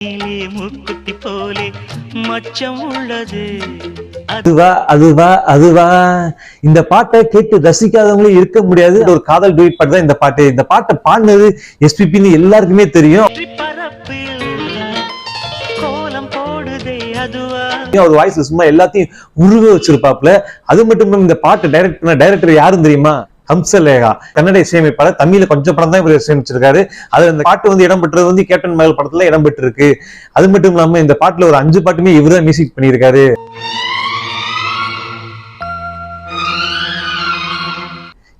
மூக்குத்தி போலே மச்சம் உள்ளது. அதுவா இந்த பாட்டை கேட்டு ரசிக்காதவங்களே இருக்க முடியாது. ஒரு காதல் டூயட் பாட்டு தான் இந்த பாட்டு. இந்த பாட்டை பாடினது எஸ்பிபின்னு எல்லாருக்குமே தெரியும். கோலம் போடுதே அதுவா ஒரு வாய்ஸ் சும்மா எல்லாத்தையும் உருவ வச்சிருப்பாப்ல. அது மட்டும் இந்த பாட்டு டைரக்டர் யாரும் தெரியுமா? ஹம்சலேகா. கன்னட இசையமைப்பாளர். தமிழ்ல கொஞ்சம் படம் தான் இவர் இசையமைச்சிருக்காரு. அதுல இந்த பாட்டு வந்து இடம்பெற்றது கேப்டன் மகள் படத்துல இடம்பெற்று இருக்கு. அது மட்டும் இல்லாம இந்த பாட்டுல ஒரு 5 பாட்டுமே இவர்தான் மியூசிக் பண்ணியிருக்காரு.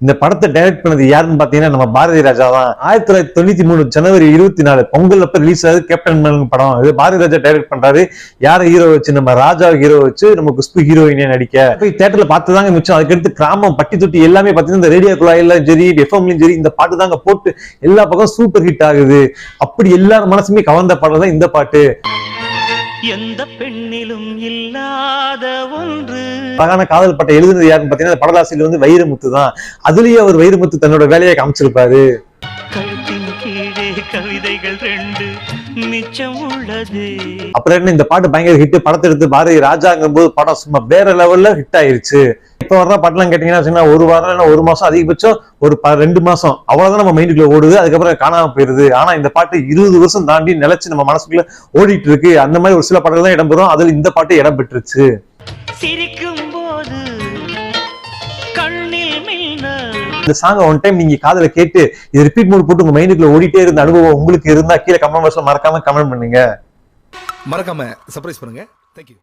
இந்த படத்தை டைரக்ட் பண்ணது யாருன்னு பாத்தீங்கன்னா நம்ம பாரதி ராஜா தான். 1993 ஜனவரி 24 பொங்கல் அப்ப ரிலீஸ் ஆகுது கேப்டன் மகன் படம். இது பாரதி ராஜா டைரக்ட் பண்றாரு. யார ஹீரோ வச்சு? நம்ம ராஜா ஹீரோ வச்சு நம்ம குஷ்பு ஹீரோயினே நடிக்க. போய் தியேட்டர்ல பார்த்துதாங்க மிச்சம். அதுக்கடுத்து கிராமம் பட்டி தொட்டி எல்லாமே பாத்தீங்கன்னா இந்த ரேடியோ குழாயிலும் சரி எஃப்எம்லயும் சரி இந்த பாட்டு தாங்க போட்டு எல்லா பக்கம் சூப்பர் ஹிட் ஆகுது. அப்படி எல்லாரும் மனசுமே கவர்ந்த பாடல் தான் இந்த பாட்டு. எந்த பெண்ணிலும் இல்லாத ஒன்று. அழகான காதல் பாட்டை எழுதுனது யாருன்னு பாத்தீங்கன்னா படலாசிரியர் வந்து வைரமுத்து தான். அதுலயே அவர் வைரமுத்து தன்னோட வேலையை காமிச்சிருப்பாரு. கழுத்தின் கீழே கவிதைகள் 2 மிச்சம் உள்ளது. அப்புறம் என்ன இந்த பாட்டு பயங்கர ஹிட். படத்தை எடுத்து பாரதி ராஜாங்கும் போது படம் சும்மா வேற லெவல்ல ஹிட் ஆயிருச்சு. இப்ப வர்ற பாட்டுலாம் கேட்டீங்கன்னா ஒரு வாரம் இல்ல ஒரு மாசம் அதிகபட்சம் ஒரு 2 மாசம் அவ்வளவுதான் நம்ம மைண்டுக்குள்ள ஓடுது. அதுக்கப்புறம் காணாம போயிருது. ஆனா இந்த பாட்டு 20 வருஷம் தாண்டி நிலைச்சு நம்ம மனசுக்குள்ள ஓடிட்டு இருக்கு. அந்த மாதிரி ஒரு சில பாட்டுகள் தான் இடம்பெறும். அதுல இந்த பாட்டு இடம் பெற்றுச்சு. சிரிக்கும் போது கண்ணில் மின்னல். இந்த சாங் ஒன் டைம் நீங்க காதுல கேட்டு இது ரிப்பீட் மோட் போட்டு உங்க மைண்டுக்குள்ள ஓடிட்டே இருந்த அனுபவம் உங்களுக்கு இருந்தா கீழே கமெண்ட் பாக்ஸ்ல மறக்காம கமெண்ட் பண்ணுங்க. மறக்காம சர்ப்ரைஸ் பண்ணுங்க. Thank you.